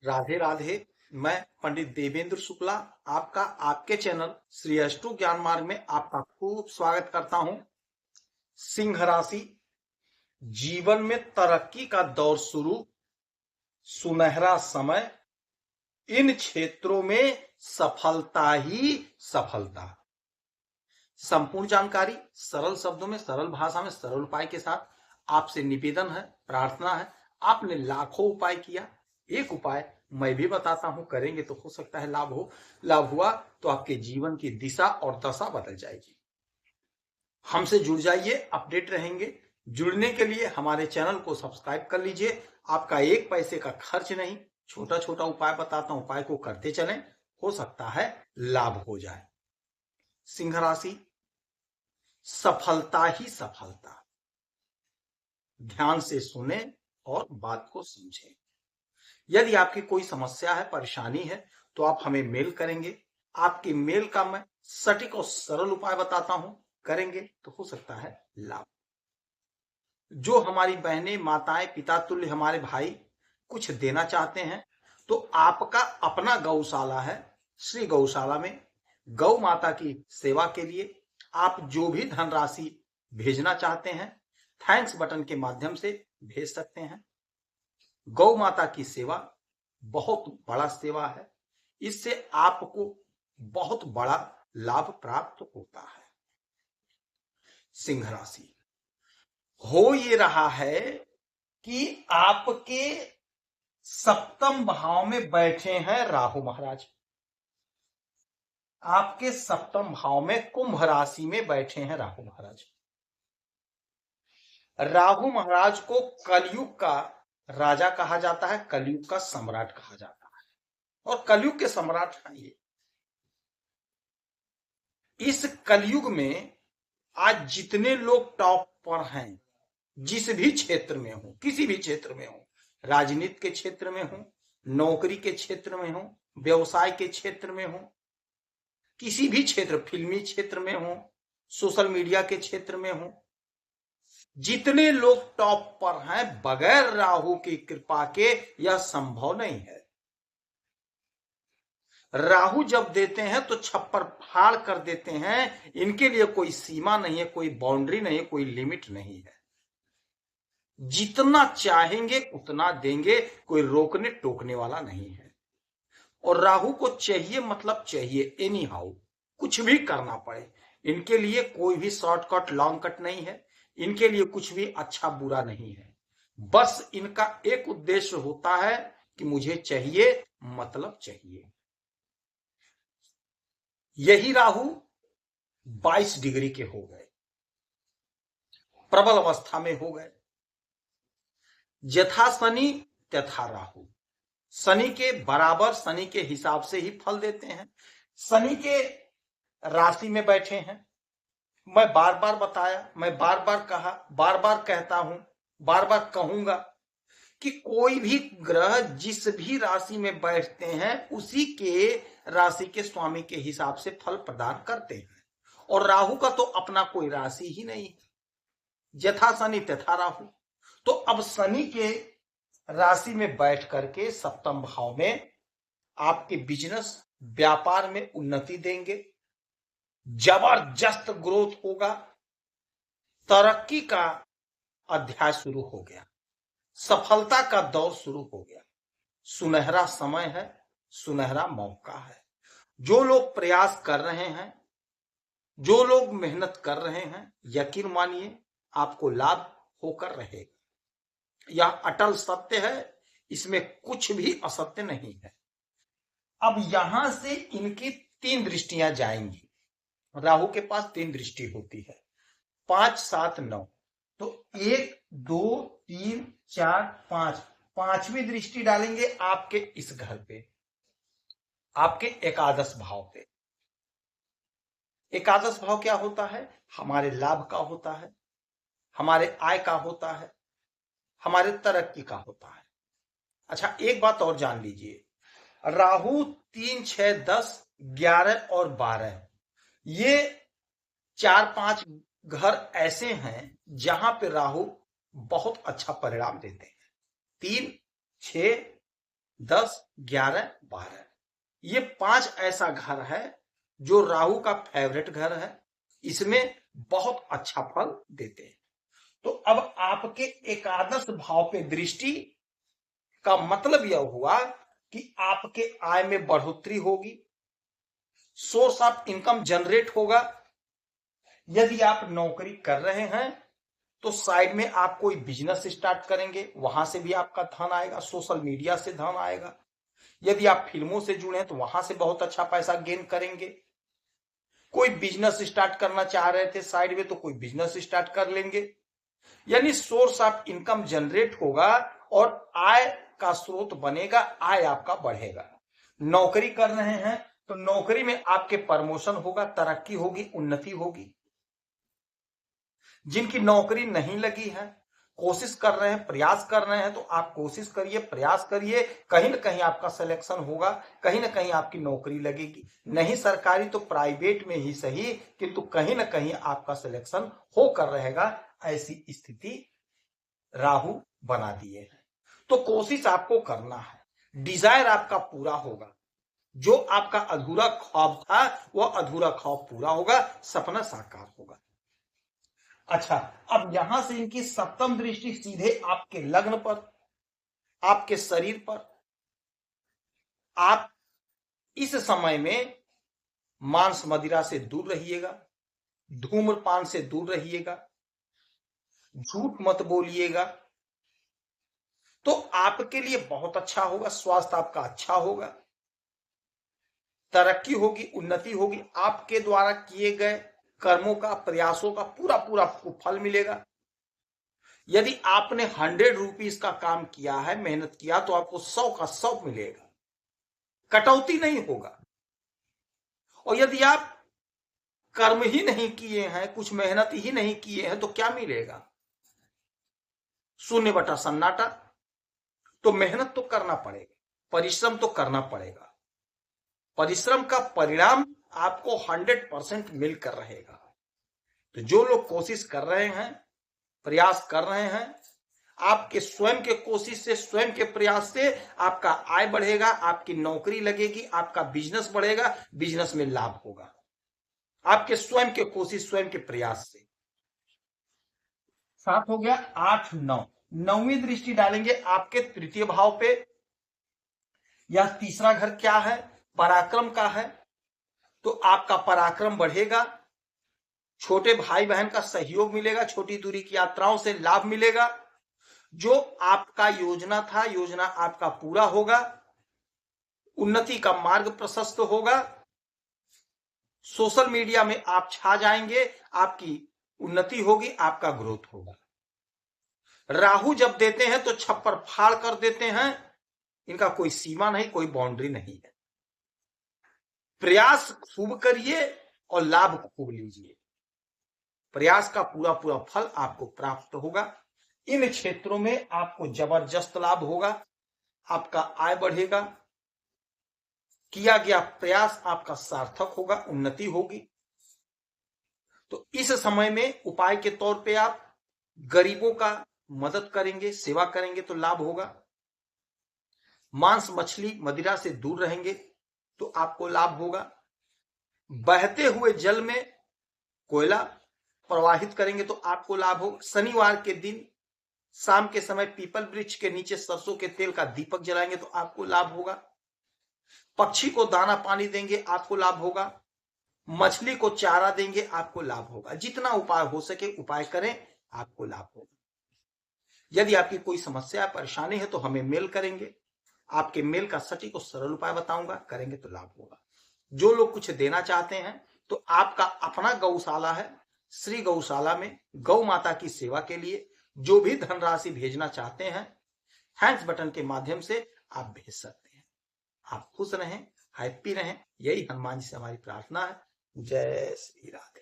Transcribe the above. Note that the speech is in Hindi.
राधे राधे। मैं पंडित देवेंद्र शुक्ला आपका आपके चैनल श्री अष्टो ज्ञान मार्ग में आपका खूब स्वागत करता हूं। सिंह राशि, जीवन में तरक्की का दौर शुरू, सुनहरा समय, इन क्षेत्रों में सफलता ही सफलता। संपूर्ण जानकारी सरल शब्दों में, सरल भाषा में, सरल उपाय के साथ आपसे निवेदन है, प्रार्थना है। आपने लाखों उपाय किया, एक उपाय मैं भी बताता हूं, करेंगे तो हो सकता है लाभ हो। लाभ हुआ तो आपके जीवन की दिशा और दशा बदल जाएगी। हमसे जुड़ जाइए, अपडेट रहेंगे। जुड़ने के लिए हमारे चैनल को सब्सक्राइब कर लीजिए। आपका एक पैसे का खर्च नहीं, छोटा छोटा उपाय बताता हूं, उपाय को करते चलें, हो सकता है लाभ हो जाए। सिंह राशि, सफलता ही सफलता। ध्यान से सुने और बात को समझें। यदि आपकी कोई समस्या है, परेशानी है, तो आप हमें मेल करेंगे। आपके मेल का मैं सटीक और सरल उपाय बताता हूं, करेंगे तो हो सकता है लाभ। जो हमारी बहनें, माताएं, पिता तुल्य हमारे भाई कुछ देना चाहते हैं, तो आपका अपना गौशाला है। श्री गौशाला में गौ माता की सेवा के लिए आप जो भी धनराशि भेजना चाहते हैं, थैंक्स बटन के माध्यम से भेज सकते हैं। गौ माता की सेवा बहुत बड़ा सेवा है, इससे आपको बहुत बड़ा लाभ प्राप्त होता है। सिंह राशि, हो ये रहा है कि आपके सप्तम भाव में बैठे हैं राहु महाराज। आपके सप्तम भाव में कुंभ राशि में बैठे हैं राहु महाराज। राहु महाराज को कलयुग का राजा कहा जाता है, कलयुग का सम्राट कहा जाता है, और कलयुग के सम्राट हैं ये। इस कलयुग में आज जितने लोग टॉप पर हैं, जिस भी क्षेत्र में हो, किसी भी क्षेत्र में हो, राजनीति के क्षेत्र में हो, नौकरी के क्षेत्र में हो, व्यवसाय के क्षेत्र में हो, किसी भी क्षेत्र, फिल्मी क्षेत्र में हो, सोशल मीडिया के क्षेत्र में हो, जितने लोग टॉप पर हैं, बगैर राहु की कृपा के यह संभव नहीं है। राहु जब देते हैं तो छप्पर फाड़ कर देते हैं। इनके लिए कोई सीमा नहीं है, कोई बाउंड्री नहीं है, कोई लिमिट नहीं है। जितना चाहेंगे उतना देंगे, कोई रोकने टोकने वाला नहीं है। और राहु को चाहिए मतलब चाहिए, एनी हाउ, कुछ भी करना पड़े। इनके लिए कोई भी शॉर्टकट लॉन्ग कट नहीं है, इनके लिए कुछ भी अच्छा बुरा नहीं है। बस इनका एक उद्देश्य होता है कि मुझे चाहिए मतलब चाहिए। यही राहु 22 डिग्री के हो गए, प्रबल अवस्था में हो गए। यथा शनि तथा राहु, शनि के बराबर, शनि के हिसाब से ही फल देते हैं। शनि के राशि में बैठे हैं। मैं बार बार बताया, मैं बार बार कहा, बार बार कहता हूं, बार बार कहूंगा कि कोई भी ग्रह जिस भी राशि में बैठते हैं, उसी के राशि के स्वामी के हिसाब से फल प्रदान करते हैं। और राहु का तो अपना कोई राशि ही नहीं, यथा शनि तथा राहु। तो अब शनि के राशि में बैठ करके सप्तम भाव में आपके बिजनेस, व्यापार में उन्नति देंगे, जबरदस्त ग्रोथ होगा, तरक्की का अध्याय शुरू हो गया, सफलता का दौर शुरू हो गया। सुनहरा समय है, सुनहरा मौका है। जो लोग प्रयास कर रहे हैं, जो लोग मेहनत कर रहे हैं, यकीन मानिए आपको लाभ होकर रहेगा। यह अटल सत्य है, इसमें कुछ भी असत्य नहीं है। अब यहां से इनकी 3 दृष्टियां जाएंगी। राहु के पास 3 दृष्टि होती है, 5, 7, 9। तो 1, 2, 3, 4, 5, 5वीं दृष्टि डालेंगे आपके इस घर पे, आपके एकादश भाव पे। एकादश भाव क्या होता है? हमारे लाभ का होता है, हमारे आय का होता है, हमारे तरक्की का होता है। अच्छा, एक बात और जान लीजिए, राहु 3, 6, 10, 11 और 12, ये 4-5 घर ऐसे हैं जहां पे राहु बहुत अच्छा परिणाम देते हैं। 3, 6, 10, 11, 12 ये 5 ऐसा घर है जो राहु का फेवरेट घर है। इसमें बहुत अच्छा फल देते हैं। तो अब आपके एकादश भाव पे दृष्टि का मतलब यह हुआ कि आपके आय में बढ़ोतरी होगी, सोर्स ऑफ इनकम जनरेट होगा। यदि आप नौकरी कर रहे हैं तो साइड में आप कोई बिजनेस स्टार्ट करेंगे, वहां से भी आपका धन आएगा, सोशल मीडिया से धन आएगा। यदि आप फिल्मों से जुड़े हैं तो वहां से बहुत अच्छा पैसा गेन करेंगे। कोई बिजनेस स्टार्ट करना चाह रहे थे साइड में तो कोई बिजनेस स्टार्ट कर लेंगे। यानी सोर्स ऑफ इनकम जनरेट होगा और आय का स्रोत बनेगा, आय आपका बढ़ेगा। नौकरी कर रहे हैं तो नौकरी में आपके प्रमोशन होगा, तरक्की होगी, उन्नति होगी। जिनकी नौकरी नहीं लगी है, कोशिश कर रहे हैं, प्रयास कर रहे हैं, तो आप कोशिश करिए, प्रयास करिए, कहीं ना कहीं आपका सिलेक्शन होगा, कहीं ना कहीं आपकी नौकरी लगेगी। नहीं सरकारी तो प्राइवेट में ही सही, किंतु कहीं ना कहीं आपका सिलेक्शन होकर रहेगा। ऐसी स्थिति राहु बना दिए है। तो कोशिश आपको करना है, डिजायर आपका पूरा होगा। जो आपका अधूरा ख्वाब था वह अधूरा ख्वाब पूरा होगा, सपना साकार होगा। अच्छा, अब यहां से इनकी सप्तम दृष्टि सीधे आपके लग्न पर, आपके शरीर पर। आप इस समय में मांस मदिरा से दूर रहिएगा, धूम्रपान से दूर रहिएगा, झूठ मत बोलिएगा, तो आपके लिए बहुत अच्छा होगा। स्वास्थ्य आपका अच्छा होगा, तरक्की होगी, उन्नति होगी। आपके द्वारा किए गए कर्मों का, प्रयासों का पूरा पूरा फल मिलेगा। यदि आपने 100 रुपीज का काम किया है, मेहनत किया, तो आपको 100 का 100 मिलेगा, कटौती नहीं होगा। और यदि आप कर्म ही नहीं किए हैं, कुछ मेहनत ही नहीं किए हैं, तो क्या मिलेगा? शून्य बटा सन्नाटा। तो मेहनत तो करना पड़ेगा, परिश्रम तो करना पड़ेगा। परिश्रम का परिणाम आपको 100% मिलकर रहेगा। तो जो लोग कोशिश कर रहे हैं, प्रयास कर रहे हैं, आपके स्वयं के कोशिश से, स्वयं के प्रयास से आपका आय बढ़ेगा, आपकी नौकरी लगेगी, आपका बिजनेस बढ़ेगा, बिजनेस में लाभ होगा, आपके स्वयं के कोशिश, स्वयं के प्रयास से। 7 हो गया, 8, 9। 9वीं दृष्टि डालेंगे आपके तृतीय भाव पे। यह तीसरा घर क्या है? पराक्रम का है। तो आपका पराक्रम बढ़ेगा, छोटे भाई बहन का सहयोग मिलेगा, छोटी दूरी की यात्राओं से लाभ मिलेगा। जो आपका योजना था, योजना आपका पूरा होगा, उन्नति का मार्ग प्रशस्त होगा, सोशल मीडिया में आप छा जाएंगे, आपकी उन्नति होगी, आपका ग्रोथ होगा। राहु जब देते हैं तो छप्पर फाड़ कर देते हैं, इनका कोई सीमा नहीं, कोई बाउंड्री नहीं है। प्रयास खूब करिए और लाभ खूब लीजिए, प्रयास का पूरा पूरा फल आपको प्राप्त होगा। इन क्षेत्रों में आपको जबरदस्त लाभ होगा, आपका आय बढ़ेगा, किया गया प्रयास आपका सार्थक होगा, उन्नति होगी। तो इस समय में उपाय के तौर पे आप गरीबों का मदद करेंगे, सेवा करेंगे तो लाभ होगा। मांस मछली मदिरा से दूर रहेंगे तो आपको लाभ होगा। बहते हुए जल में कोयला प्रवाहित करेंगे तो आपको लाभ होगा। शनिवार के दिन शाम के समय पीपल वृक्ष के नीचे सरसों के तेल का दीपक जलाएंगे तो आपको लाभ होगा। पक्षी को दाना पानी देंगे, आपको लाभ होगा। मछली को चारा देंगे, आपको लाभ होगा। जितना उपाय हो सके उपाय करें, आपको लाभ होगा। यदि आपकी कोई समस्या परेशानी है तो हमें मेल करेंगे, आपके मेल का सटीक और सरल उपाय बताऊंगा, करेंगे तो लाभ होगा। जो लोग कुछ देना चाहते हैं तो आपका अपना गौशाला है, श्री गौशाला में गौ माता की सेवा के लिए जो भी धनराशि भेजना चाहते हैं, थैंक्स बटन के माध्यम से आप भेज सकते हैं। आप खुश रहें, हैप्पी रहें, यही हनुमान जी से हमारी प्रार्थना है। जय श्री राम।